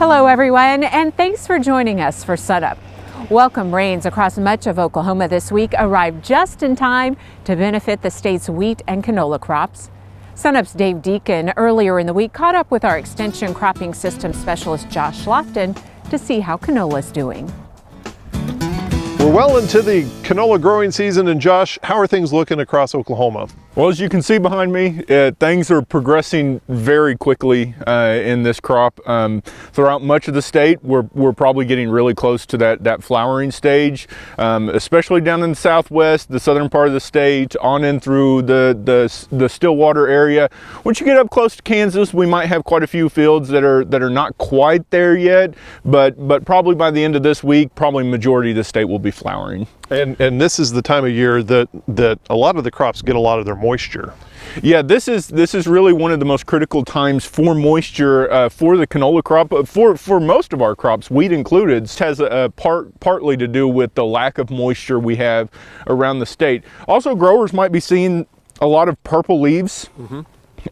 Hello everyone, and thanks for joining us for SUNUP. Welcome rains across much of Oklahoma this week arrived just in time to benefit the state's wheat and canola crops. SUNUP's Dave Deacon earlier in the week caught up with our Extension Cropping System Specialist Josh Lofton to see how canola is doing. We're well into the canola growing season, and Josh, how are things looking across Oklahoma? Well, as you can see behind me, things are progressing very quickly in this crop. Throughout much of the state, we're probably getting really close to that flowering stage, especially down in the southwest, the southern part of the state, on in through the Stillwater area. Once you get up close to Kansas, we might have quite a few fields that are not quite there yet, but probably by the end of this week, probably majority of the state will be flowering. And this is the time of year that a lot of the crops get a lot of their moisture. Yeah, this is really one of the most critical times for moisture for the canola crop, but for most of our crops, wheat included. It has partly to do with the lack of moisture we have around the state. Also, growers might be seeing a lot of purple leaves.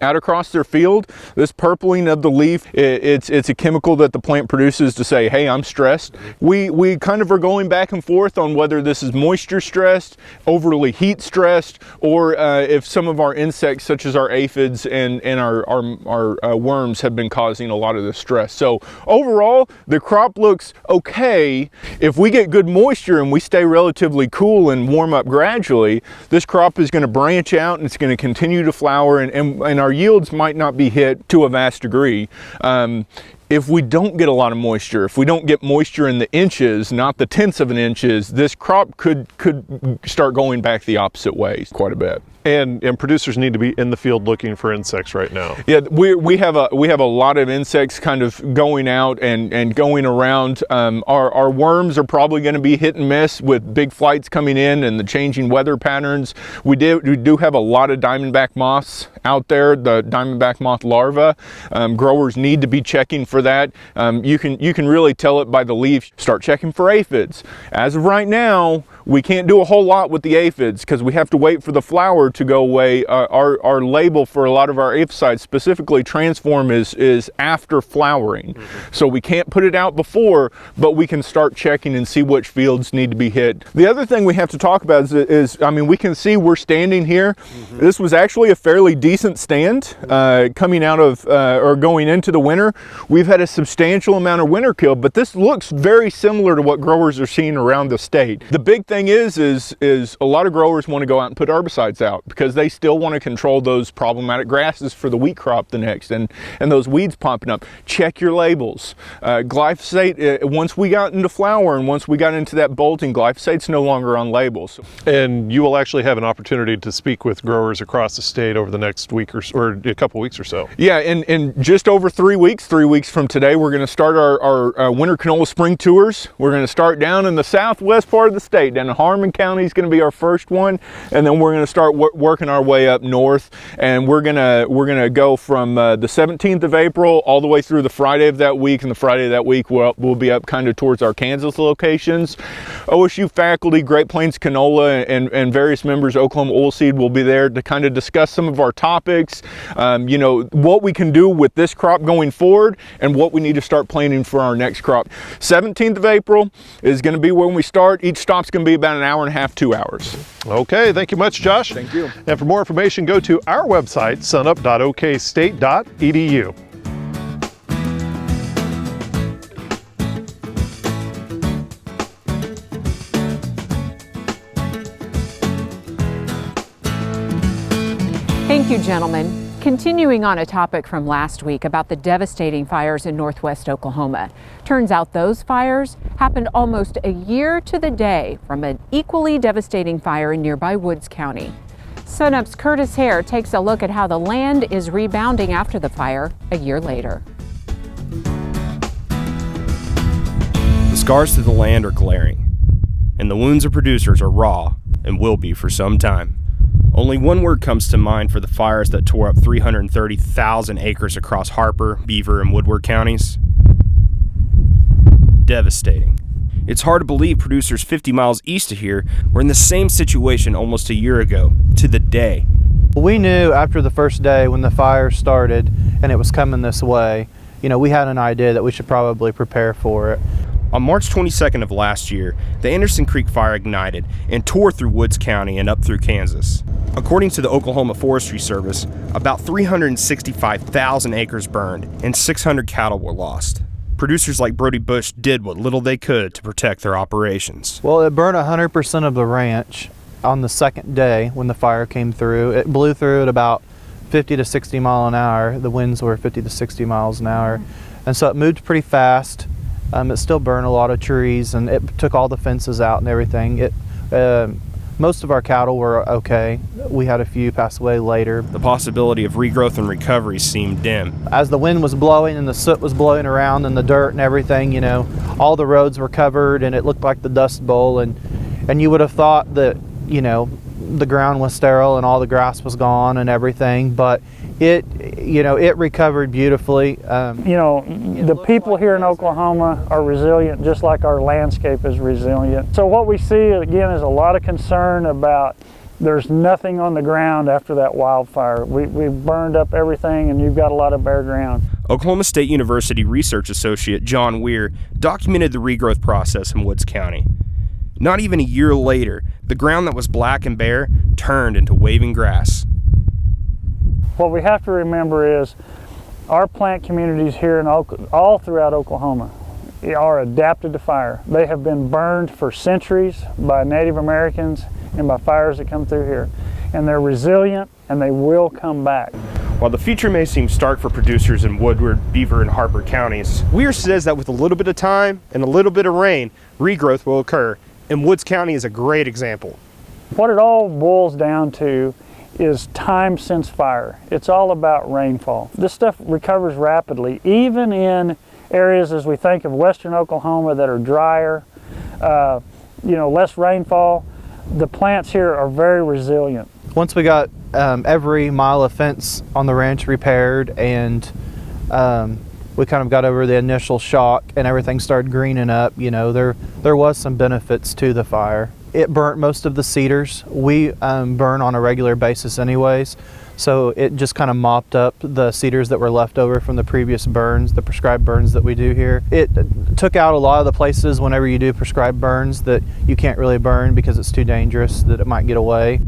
Out across their field. This purpling of the leaf, it's a chemical that the plant produces to say, hey, I'm stressed. We kind of are going back and forth on whether this is moisture stressed, overly heat stressed, or if some of our insects such as our aphids and our worms have been causing a lot of the stress. So overall, the crop looks okay. If we get good moisture and we stay relatively cool and warm up gradually, this crop is going to branch out and it's going to continue to flower, and our yields might not be hit to a vast degree. If we don't get a lot of moisture, if we don't get moisture in the inches, not the tenths of an inches, this crop could start going back the opposite way quite a bit. And producers need to be in the field looking for insects right now. Yeah, we have a lot of insects kind of going out and going around. Our worms are probably going to be hit and miss with big flights coming in and the changing weather patterns. We do have a lot of diamondback moths out there, the diamondback moth larvae. Growers need to be checking for that. You can really tell it by the leaf. Start checking for aphids. As of right now, we can't do a whole lot with the aphids because we have to wait for the flower to go away. Our label for a lot of our aphids, specifically transform, is after flowering. So we can't put it out before, but we can start checking and see which fields need to be hit. The other thing we have to talk about is I mean, we can see we're standing here. This was actually a fairly decent stand coming out of or going into the winter. We've had a substantial amount of winter kill, but this looks very similar to what growers are seeing around the state. The big thing is a lot of growers want to go out and put herbicides out because they still want to control those problematic grasses for the wheat crop the next, and those weeds popping up. Check your labels. Glyphosate, once we got into flower and once we got into that bolting, glyphosate's no longer on labels. And you will actually have an opportunity to speak with growers across the state over the next week or a couple weeks or so. Yeah, in just over 3 weeks from today, we're going to start our winter canola spring tours. We're going to start down in the southwest part of the state. Down in Harmon County is going to be our first one, and then we're going to start working our way up north, and we're gonna go from the 17th of April all the way through the Friday of that week, and the Friday of that week we'll be up kind of towards our Kansas locations. OSU faculty, Great Plains Canola, and various members of Oklahoma Oilseed will be there to kind of discuss some of our topics, you know, what we can do with this crop going forward and what we need to start planning for our next crop. 17th of April is going to be when we start. Each stop's going to be about an hour and a half, 2 hours. Okay, thank you much, Josh. Thank you. And for more information, go to our website, sunup.okstate.edu. Thank you, gentlemen. Continuing on a topic from last week about the devastating fires in northwest Oklahoma. Turns out those fires happened almost a year to the day from an equally devastating fire in nearby Woods County. SUNUP's Curtis Hare takes a look at how the land is rebounding after the fire a year later. The scars to the land are glaring, and the wounds of producers are raw and will be for some time. Only one word comes to mind for the fires that tore up 330,000 acres across Harper, Beaver, and Woodward counties. Devastating. It's hard to believe producers 50 miles east of here were in the same situation almost a year ago, to the day. We knew after the first day when the fire started and it was coming this way, we had an idea that we should probably prepare for it. On March 22nd of last year, the Anderson Creek Fire ignited and tore through Woods County and up through Kansas. According to the Oklahoma Forestry Service, about 365,000 acres burned and 600 cattle were lost. Producers like Brody Bush did what little they could to protect their operations. Well, it burned 100% of the ranch on the second day when the fire came through. It blew through at about 50 to 60 mile an hour. The winds were 50 to 60 miles an hour. And so it moved pretty fast. It still burned a lot of trees, and it took all the fences out and everything. Most of our cattle were okay. We had a few pass away later. The possibility of regrowth and recovery seemed dim. As the wind was blowing and the soot was blowing around and the dirt and everything, all the roads were covered and it looked like the Dust Bowl, and you would have thought that, the ground was sterile and all the grass was gone and everything, but it recovered beautifully. The people here in Oklahoma are resilient, just like our landscape is resilient. So what we see again is a lot of concern about there's nothing on the ground after that wildfire. We burned up everything and you've got a lot of bare ground. Oklahoma State University research associate John Weir documented the regrowth process in Woods County. Not even a year later, the ground that was black and bare turned into waving grass. What we have to remember is our plant communities here in all throughout Oklahoma are adapted to fire. They have been burned for centuries by Native Americans and by fires that come through here. And they're resilient and they will come back. While the future may seem stark for producers in Woodward, Beaver, and Harper counties, Weir says that with a little bit of time and a little bit of rain, regrowth will occur. And Woods County is a great example. What it all boils down to is time since fire. It's all about rainfall. This stuff recovers rapidly, even in areas as we think of western Oklahoma that are drier, less rainfall. The plants here are very resilient. Once we got every mile of fence on the ranch repaired and we kind of got over the initial shock and everything started greening up, there was some benefits to the fire. It burnt most of the cedars. We burn on a regular basis anyways, so it just kind of mopped up the cedars that were left over from the previous burns, the prescribed burns that we do here. It took out a lot of the places whenever you do prescribed burns that you can't really burn because it's too dangerous that it might get away.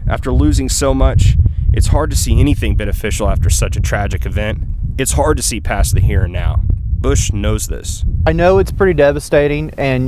After losing so much, it's hard to see anything beneficial after such a tragic event. It's hard to see past the here and now. Bush knows this. I know it's pretty devastating, and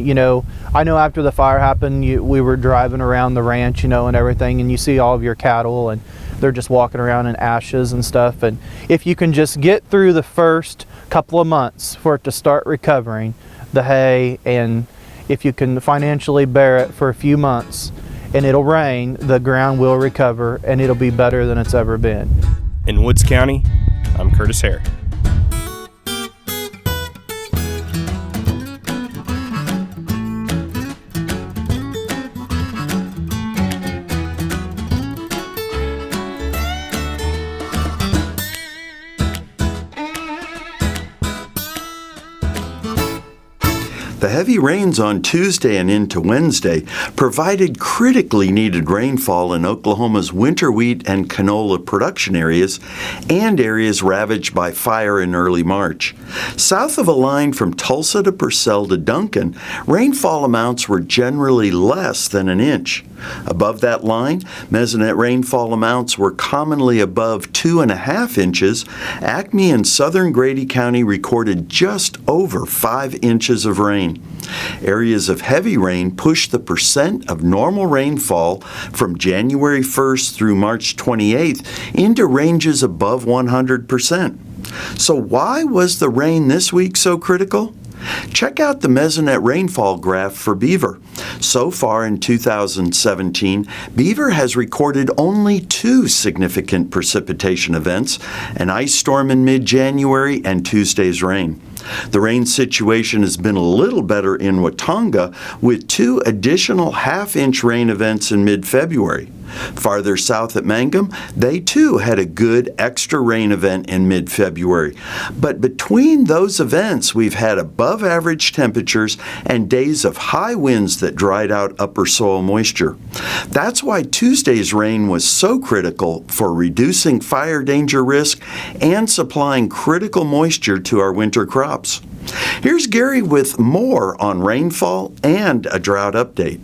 I know after the fire happened, we were driving around the ranch, and everything, and you see all of your cattle, and they're just walking around in ashes and stuff. And if you can just get through the first couple of months for it to start recovering, the hay, and if you can financially bear it for a few months, and it'll rain, the ground will recover, and it'll be better than it's ever been. In Woods County, I'm Curtis Hare. The heavy rains on Tuesday and into Wednesday provided critically needed rainfall in Oklahoma's winter wheat and canola production areas and areas ravaged by fire in early March. South of a line from Tulsa to Purcell to Duncan, rainfall amounts were generally less than an inch. Above that line, Mesonet rainfall amounts were commonly above 2.5 inches. Acme and southern Grady County recorded just over 5 inches of rain. Areas of heavy rain pushed the percent of normal rainfall from January 1st through March 28th into ranges above 100%. So why was the rain this week so critical? Check out the Mesonet rainfall graph for Beaver. So far in 2017, Beaver has recorded only 2 significant precipitation events, an ice storm in mid-January and Tuesday's rain. The rain situation has been a little better in Watonga, with 2 additional half-inch rain events in mid-February. Farther south at Mangum, they too had a good extra rain event in mid-February. But between those events, we've had above-average temperatures and days of high winds that dried out upper soil moisture. That's why Tuesday's rain was so critical for reducing fire danger risk and supplying critical moisture to our winter crops. Here's Gary with more on rainfall and a drought update.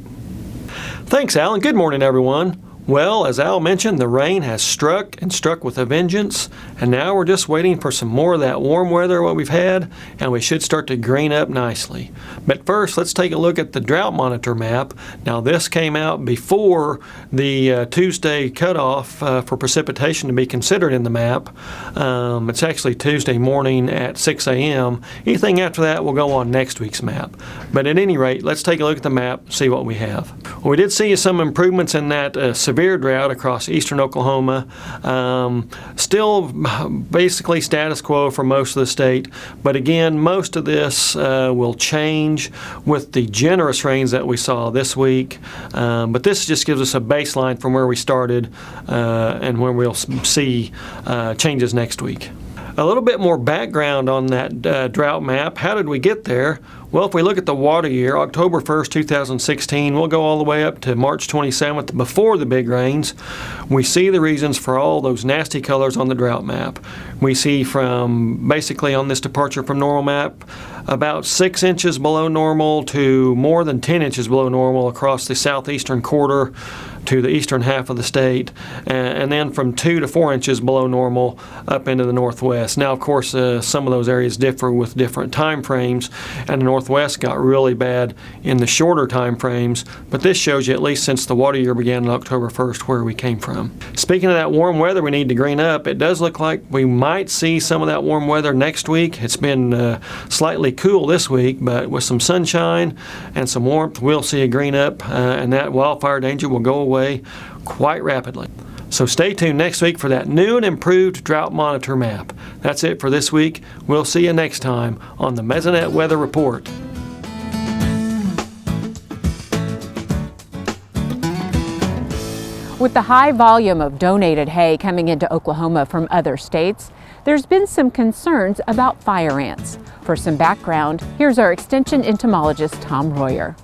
Thanks, Al, and good morning, everyone. Well, as Al mentioned, the rain has struck and struck with a vengeance, and now we're just waiting for some more of that warm weather what we've had, and we should start to green up nicely. But first, let's take a look at the drought monitor map. Now, this came out before the Tuesday cutoff for precipitation to be considered in the map. It's actually Tuesday morning at 6 a.m. Anything after that will go on next week's map. But at any rate, let's take a look at the map, see what we have. Well, we did see some improvements in that severe drought across eastern Oklahoma. Still basically status quo for most of the state, but again, most of this will change with the generous rains that we saw this week. But this just gives us a baseline from where we started and where we'll see changes next week. A little bit more background on that drought map. How did we get there? Well, if we look at the water year, October 1st, 2016, we'll go all the way up to March 27th before the big rains. We see the reasons for all those nasty colors on the drought map. We see from basically on this departure from normal map, about 6 inches below normal to more than 10 inches below normal across the southeastern quarter to the eastern half of the state, and then from 2 to 4 inches below normal up into the northwest. Now, of course, some of those areas differ with different time frames, and the northwest got really bad in the shorter time frames, but this shows you at least since the water year began on October 1st where we came from. Speaking of that warm weather we need to green up, it does look like we might see some of that warm weather next week. It's been slightly cool this week, but with some sunshine and some warmth, we'll see a green up, and that wildfire danger will go away quite rapidly. So stay tuned next week for that new and improved drought monitor map. That's it for this week. We'll see you next time on the Mesonet Weather Report. With the high volume of donated hay coming into Oklahoma from other states, there's been some concerns about fire ants. For some background, here's our extension entomologist, Tom Royer.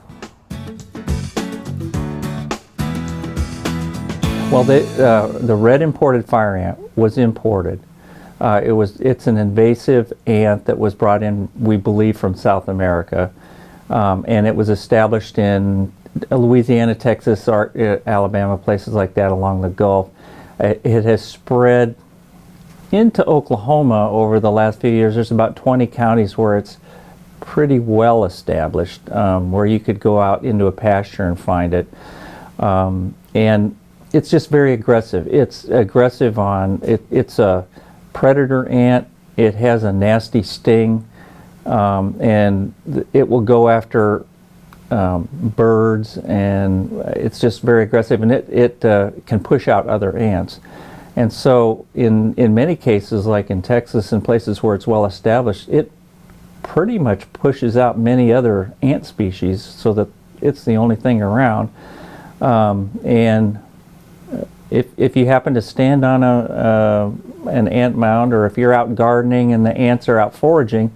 Well, the red imported fire ant was imported. It's an invasive ant that was brought in, we believe, from South America, and it was established in Louisiana, Texas, Alabama, places like that along the Gulf. It has spread into Oklahoma over the last few years. There's about 20 counties where it's pretty well established, where you could go out into a pasture and find it. And it's just very aggressive. It's aggressive it's a predator ant. It has a nasty sting, and it will go after birds, and it's just very aggressive, and it can push out other ants. And so in many cases, like in Texas and places where it's well established, it pretty much pushes out many other ant species so that it's the only thing around. And if you happen to stand on an ant mound, or if you're out gardening and the ants are out foraging,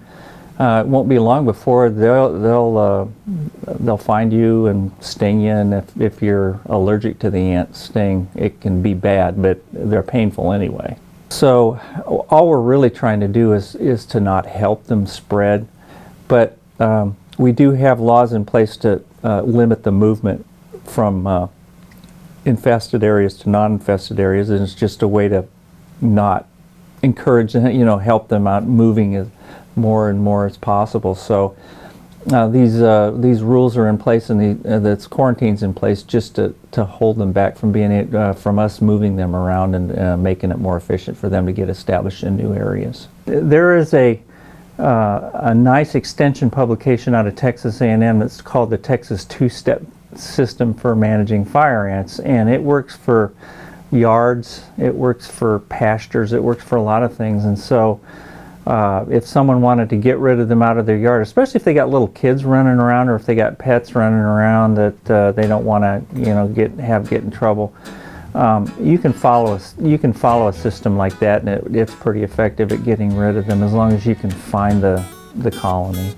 it won't be long before they'll find you and sting you. And if you're allergic to the ant sting, it can be bad, but they're painful anyway. So all we're really trying to do is to not help them spread, but we do have laws in place to limit the movement from infested areas to non-infested areas, and it's just a way to not encourage, help them out moving as more and more as possible. So these rules are in place, and this quarantine's in place just to hold them back from from us moving them around and making it more efficient for them to get established in new areas. There is a nice extension publication out of Texas A&M that's called the Texas Two-Step System for Managing Fire Ants, and it works for yards, it works for pastures, it works for a lot of things. And so if someone wanted to get rid of them out of their yard, especially if they got little kids running around, or if they got pets running around that they don't want to get in trouble, you can follow a system like that, and it's pretty effective at getting rid of them as long as you can find the colony.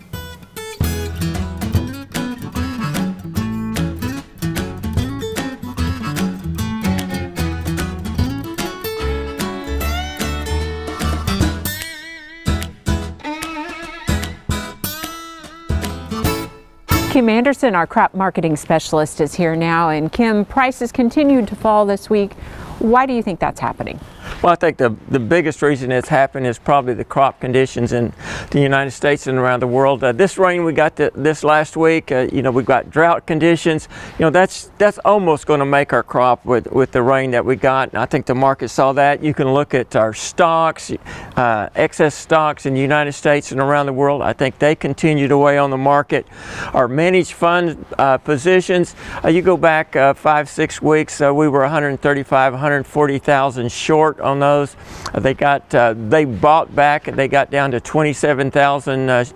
Kim Anderson, our crop marketing specialist, is here now. And Kim, prices continued to fall this week. Why do you think that's happening? Well, I think the biggest reason it's happened is probably the crop conditions in the United States and around the world. This rain we got this last week, we've got drought conditions. That's almost going to make our crop with the rain that we got. And I think the market saw that. You can look at our stocks, excess stocks in the United States and around the world. I think they continue to weigh on the market. Our managed fund positions, you go back 5-6 weeks, we were 140,000 short on those. They bought back and they got down to 27,000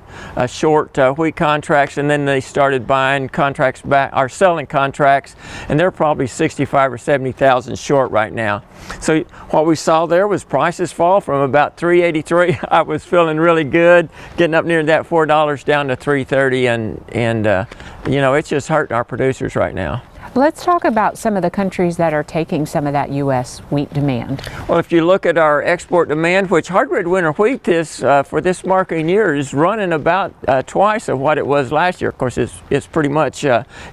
short wheat contracts, and then they started buying contracts back, or selling contracts, and they're probably 65 or 70,000 short right now. So what we saw there was prices fall from about $3.83. I was feeling really good, getting up near that $4 down to $3.30, and it's just hurting our producers right now. Let's talk about some of the countries that are taking some of that U.S. wheat demand. Well, if you look at our export demand, which hard red winter wheat for this marketing year is running about twice of what it was last year. Of course, it's pretty much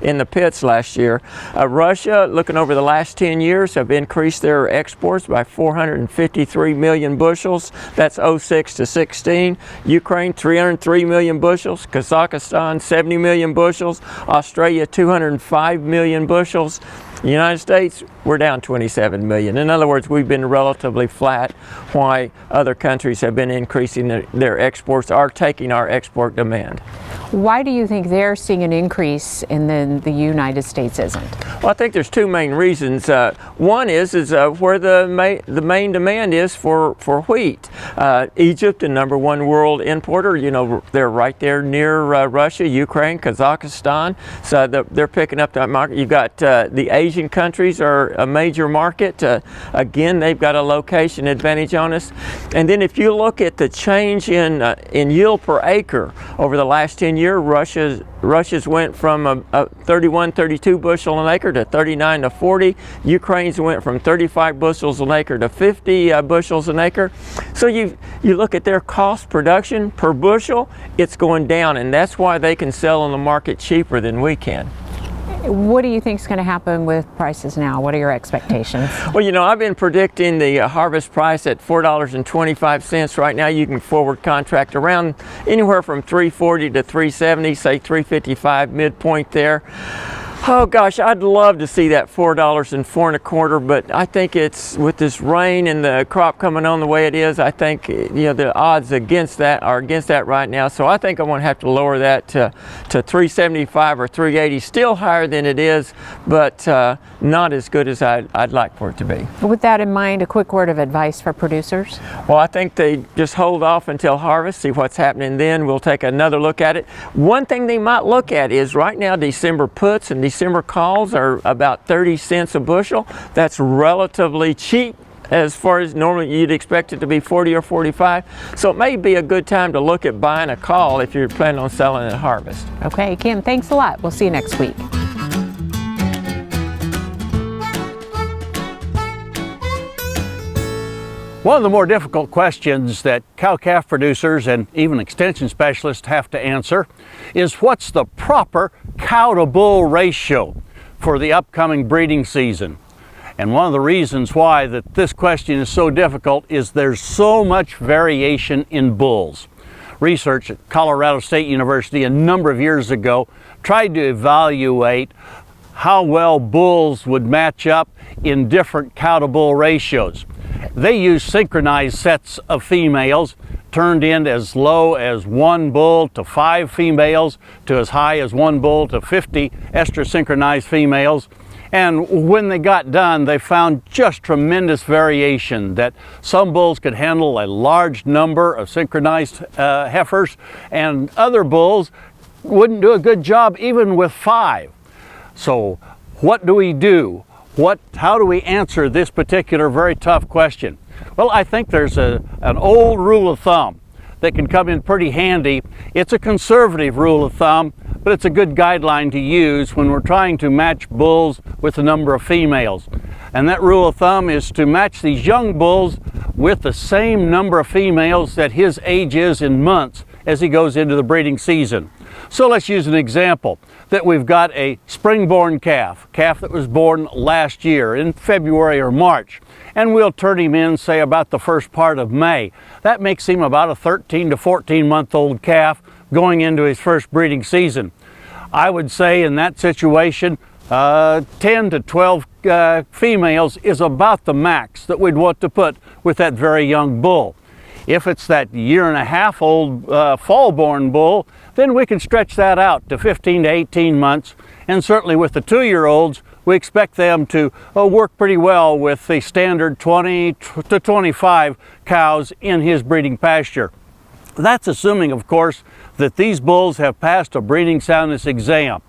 in the pits last year. Russia, looking over the last 10 years, have increased their exports by 453 million bushels. That's 06 to 16. Ukraine, 303 million bushels. Kazakhstan, 70 million bushels. Australia, 205 million bushels. The United States, we're down 27 million. In other words, we've been relatively flat, while other countries have been increasing their exports, are taking our export demand. Why do you think they're seeing an increase and then the United States isn't? Well, I think there's two main reasons. One is where the main demand is for wheat. Egypt, the #1 world importer, they're right there near Russia, Ukraine, Kazakhstan. So they're picking up that market. You've got the Asian countries are a major market. Again, they've got a location advantage on us. And then if you look at the change in yield per acre over the last 10 years, Russia's went from 31, 32 bushel an acre to 39 to 40. Ukraine's went from 35 bushels an acre to 50 bushels an acre. So you look at their cost production per bushel, it's going down, and that's why they can sell on the market cheaper than we can. What do you think is going to happen with prices now? What are your expectations? Well, I've been predicting the harvest price at $4.25 right now. You can forward contract around anywhere from $3.40 to $3.70, say $3.55 midpoint there. Oh gosh, I'd love to see that $4 and $4.25, but I think it's with this rain and the crop coming on the way it is, I think the odds against that are against that right now. So I think I'm going to have to lower that to $3.75 or $3.80. Still higher than it is, but not as good as I'd like for it to be. With that in mind, a quick word of advice for producers? Well, I think they just hold off until harvest, see what's happening then. We'll take another look at it. One thing they might look at is right now December puts and December calls are about 30 cents a bushel. That's relatively cheap as far as normally you'd expect it to be 40 or 45. So it may be a good time to look at buying a call if you're planning on selling at harvest. Okay, Kim, thanks a lot. We'll see you next week. One of the more difficult questions that cow-calf producers and even extension specialists have to answer is what's the proper cow-to-bull ratio for the upcoming breeding season? And one of the reasons why this question is so difficult is there's so much variation in bulls. Research at Colorado State University a number of years ago tried to evaluate how well bulls would match up in different cow-to-bull ratios. They used synchronized sets of females, turned in as low as 1 bull to 5 females, to as high as 1 bull to 50 estrus synchronized females. And when they got done, they found just tremendous variation, that some bulls could handle a large number of synchronized heifers, and other bulls wouldn't do a good job even with 5. So what do we do? How do we answer this particular very tough question? Well, I think there's an old rule of thumb that can come in pretty handy. It's a conservative rule of thumb, but it's a good guideline to use when we're trying to match bulls with the number of females. And that rule of thumb is to match these young bulls with the same number of females that his age is in months as he goes into the breeding season. So let's use an example that we've got a spring-born calf that was born last year in February or March, and we'll turn him in, say, about the first part of May. That makes him about a 13 to 14-month-old calf going into his first breeding season. I would say in that situation, 10 to 12 females is about the max that we'd want to put with that very young bull. If it's that 1.5-year-old fall-born bull, then we can stretch that out to 15 to 18 months. And certainly with the 2-year-olds, we expect them to work pretty well with the standard 20 to 25 cows in his breeding pasture. That's assuming, of course, that these bulls have passed a breeding soundness exam.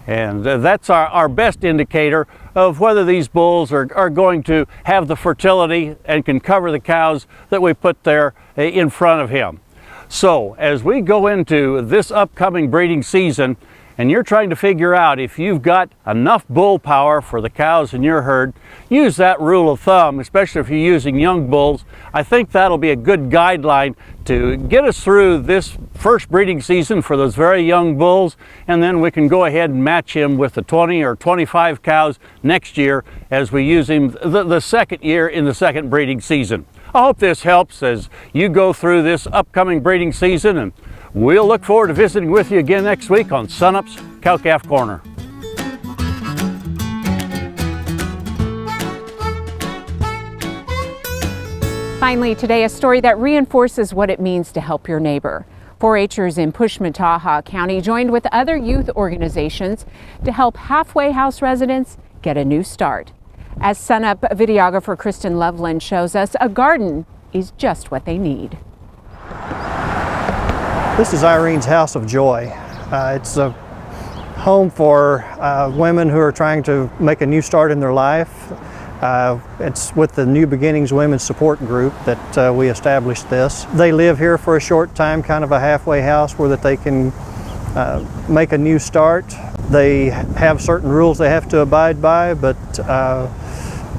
And that's our best indicator of whether these bulls are going to have the fertility and can cover the cows that we put there in front of him. So as we go into this upcoming breeding season, and you're trying to figure out if you've got enough bull power for the cows in your herd, use that rule of thumb, especially if you're using young bulls. I think that'll be a good guideline to get us through this first breeding season for those very young bulls, and then we can go ahead and match him with the 20 or 25 cows next year as we use him the second year in the second breeding season. I hope this helps as you go through this upcoming breeding season, and we'll look forward to visiting with you again next week on SUNUP's Cow-Calf Corner. Finally today, a story that reinforces what it means to help your neighbor. 4-H'ers in Pushmataha County joined with other youth organizations to help halfway house residents get a new start. As SUNUP videographer Kristen Loveland shows us, a garden is just what they need. This is Irene's House of Joy. It's a home for women who are trying to make a new start in their life. It's with the New Beginnings Women's Support Group that we established this. They live here for a short time, kind of a halfway house where that they can make a new start. They have certain rules they have to abide by, but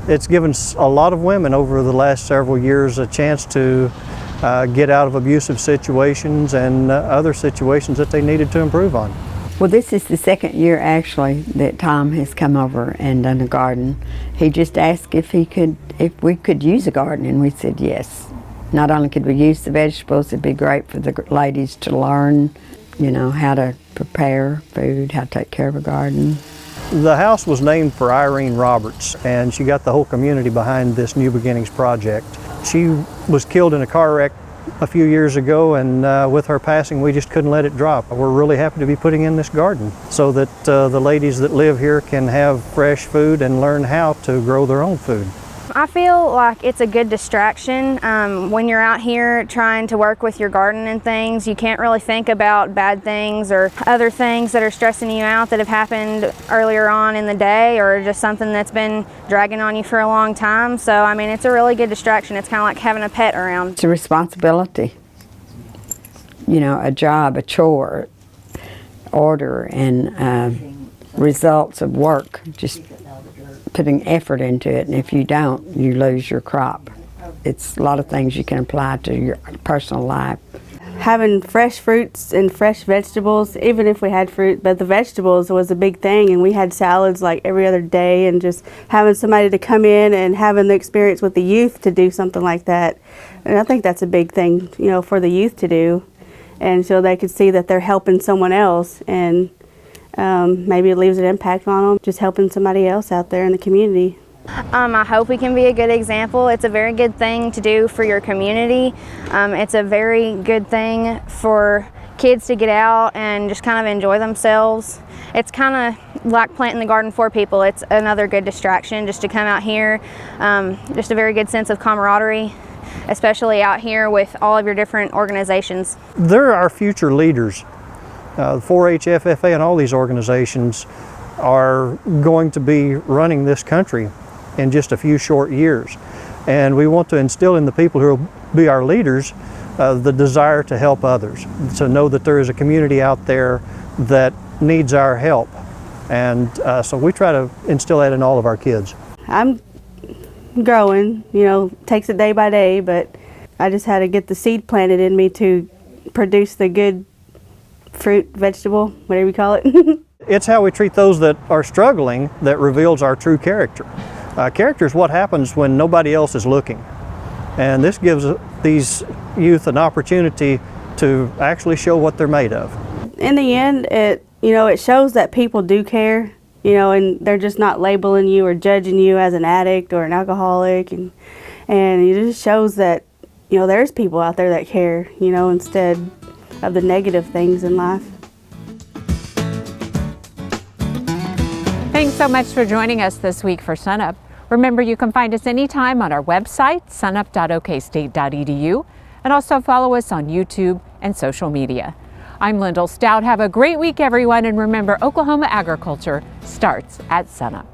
it's given a lot of women over the last several years a chance to get out of abusive situations and other situations that they needed to improve on. Well, this is the second year actually that Tom has come over and done a garden. He just asked if we could use a garden, and we said yes. Not only could we use the vegetables, it'd be great for the ladies to learn, you know, how to prepare food, how to take care of a garden. The house was named for Irene Roberts, and she got the whole community behind this New Beginnings project. She was killed in a car wreck a few years ago, and with her passing we just couldn't let it drop. We're really happy to be putting in this garden so that the ladies that live here can have fresh food and learn how to grow their own food. I feel like it's a good distraction. When you're out here trying to work with your garden and things, you can't really think about bad things or other things that are stressing you out that have happened earlier on in the day, or just something that's been dragging on you for a long time. So, I mean, it's a really good distraction. It's kind of like having a pet around. It's a responsibility, you know, a job, a chore, order, and results of work. Just putting effort into it, and if you don't, you lose your crop. It's a lot of things you can apply to your personal life. Having fresh fruits and fresh vegetables, even if we had fruit, but the vegetables was a big thing, and we had salads like every other day, and just having somebody to come in and having the experience with the youth to do something like that. And I think that's a big thing, you know, for the youth to do, and so they could see that they're helping someone else, and maybe it leaves an impact on them, just helping somebody else out there in the community. I hope we can be a good example. It's a very good thing to do for your community. It's a very good thing for kids to get out and just kind of enjoy themselves. It's kind of like planting the garden for people. It's another good distraction just to come out here. Just a very good sense of camaraderie, especially out here with all of your different organizations. They're our future leaders. The 4-H, FFA, and all these organizations are going to be running this country in just a few short years. And we want to instill in the people who will be our leaders the desire to help others, to know that there is a community out there that needs our help. And so we try to instill that in all of our kids. I'm growing, you know, takes it day by day, but I just had to get the seed planted in me to produce the good fruit, vegetable, whatever you call it. It's how we treat those that are struggling that reveals our true character. Character is what happens when nobody else is looking. And this gives these youth an opportunity to actually show what they're made of. In the end, it shows that people do care, and they're just not labeling you or judging you as an addict or an alcoholic, and it just shows that, there's people out there that care, instead of the negative things in life. Thanks so much for joining us this week for SUNUP. Remember, you can find us anytime on our website, sunup.okstate.edu, and also follow us on YouTube and social media. I'm Lyndall Stout. Have a great week, everyone, and remember, Oklahoma agriculture starts at SUNUP.